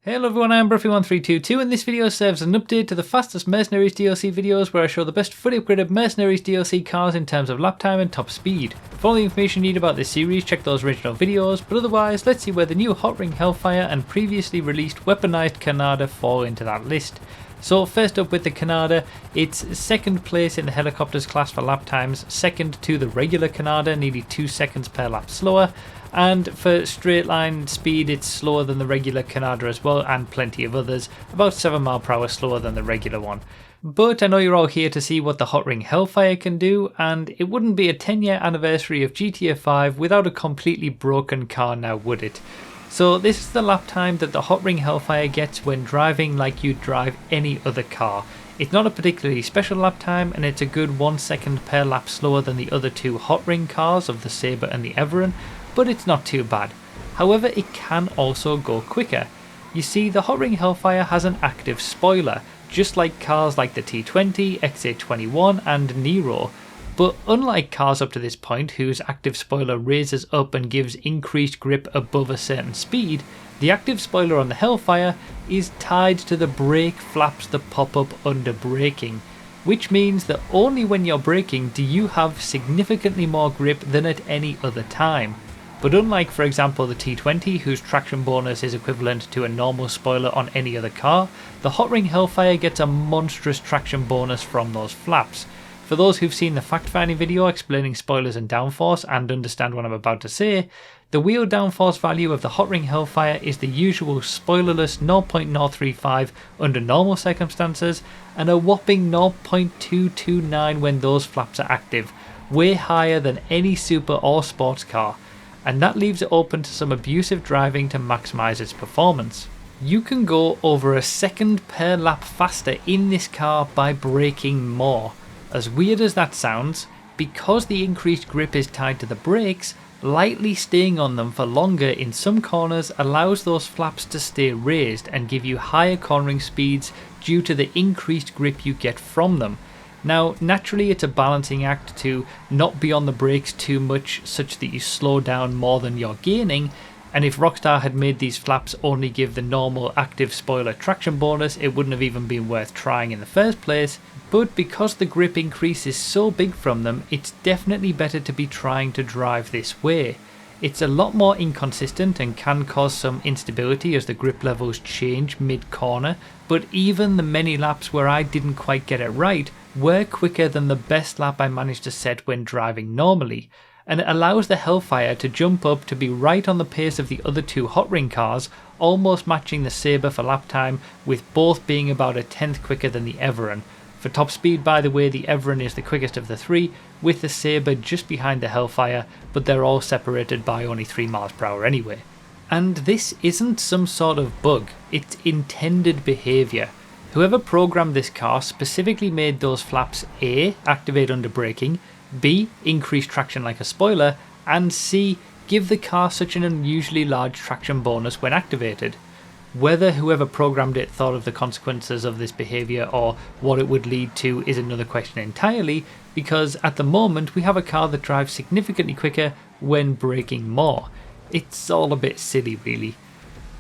Hello everyone, I'm Bruffy1322 and this video serves as an update to the fastest Mercenaries DLC videos where I show the best fully upgraded Mercenaries DLC cars in terms of lap time and top speed. For all the information you need about this series, check those original videos, but otherwise let's see where the new Hotring Hellfire and previously released weaponized Conada fall into that list. So first up with the Conada, it's second place in the helicopters class for lap times, second to the regular Conada, nearly 2 seconds per lap slower, and for straight line speed it's slower than the regular Conada as well, and plenty of others, about 7 mph slower than the regular one. But I know you're all here to see what the Hotring Hellfire can do, and it wouldn't be a 10-year anniversary of GTA 5 without a completely broken car now, would it? So this is the lap time that the Hotring Hellfire gets when driving like you'd drive any other car. It's not a particularly special lap time, and it's a good 1 second per lap slower than the other two Hotring cars of the Sabre and the Everon, but it's not too bad. However, it can also go quicker. You see, the Hotring Hellfire has an active spoiler, just like cars like the T20, XA21 and Nero. But unlike cars up to this point whose active spoiler raises up and gives increased grip above a certain speed, the active spoiler on the Hellfire is tied to the brake flaps that pop up under braking, which means that only when you're braking do you have significantly more grip than at any other time. But unlike, for example, the T20, whose traction bonus is equivalent to a normal spoiler on any other car, the Hotring Hellfire gets a monstrous traction bonus from those flaps. For those who've seen the fact-finding video explaining spoilers and downforce and understand what I'm about to say, the wheel downforce value of the Hotring Hellfire is the usual spoilerless 0.035 under normal circumstances and a whopping 0.229 when those flaps are active, way higher than any super or sports car, and that leaves it open to some abusive driving to maximise its performance. You can go over a second per lap faster in this car by braking more. As weird as that sounds, because the increased grip is tied to the brakes, lightly staying on them for longer in some corners allows those flaps to stay raised and give you higher cornering speeds due to the increased grip you get from them. Now, naturally it's a balancing act to not be on the brakes too much such that you slow down more than you're gaining, and if Rockstar had made these flaps only give the normal active spoiler traction bonus, it wouldn't have even been worth trying in the first place. But because the grip increase is so big from them, it's definitely better to be trying to drive this way. It's a lot more inconsistent and can cause some instability as the grip levels change mid-corner, but even the many laps where I didn't quite get it right were quicker than the best lap I managed to set when driving normally, and it allows the Hellfire to jump up to be right on the pace of the other two Hotring cars, almost matching the Sabre for lap time, with both being about a tenth quicker than the Everon. For top speed, by the way, the Everon is the quickest of the three, with the Sabre just behind the Hellfire, but they're all separated by only 3 mph anyway. And this isn't some sort of bug, it's intended behaviour. Whoever programmed this car specifically made those flaps A, activate under braking, B, increase traction like a spoiler, and C, give the car such an unusually large traction bonus when activated. Whether whoever programmed it thought of the consequences of this behaviour or what it would lead to is another question entirely, because at the moment we have a car that drives significantly quicker when braking more. It's all a bit silly really.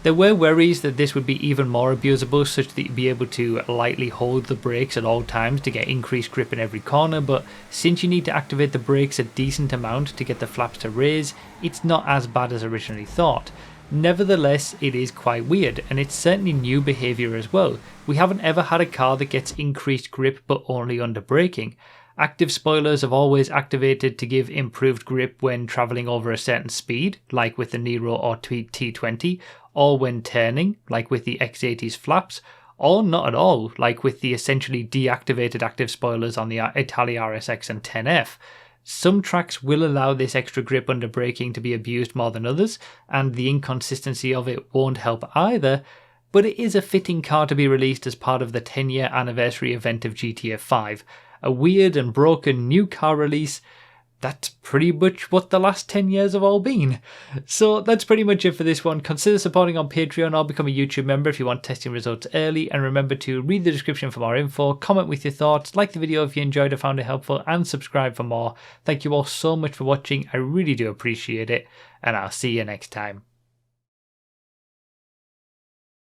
There were worries that this would be even more abusable, such that you'd be able to lightly hold the brakes at all times to get increased grip in every corner, but since you need to activate the brakes a decent amount to get the flaps to raise, it's not as bad as originally thought. Nevertheless, it is quite weird, and it's certainly new behaviour as well. We haven't ever had a car that gets increased grip but only under braking. Active spoilers have always activated to give improved grip when travelling over a certain speed, like with the Nero or T20, or when turning, like with the X80's flaps, or not at all, like with the essentially deactivated active spoilers on the Italia RSX and 10F. Some tracks will allow this extra grip under braking to be abused more than others, and the inconsistency of it won't help either, but it is a fitting car to be released as part of the 10-year anniversary event of GTA 5. A weird and broken new car release. That's pretty much what the last 10 years have all been. So that's pretty much it for this one. Consider supporting on Patreon or become a YouTube member if you want testing results early, and remember to read the description for more info, comment with your thoughts, like the video if you enjoyed or found it helpful, and subscribe for more. Thank you all so much for watching, I really do appreciate it, and I'll see you next time.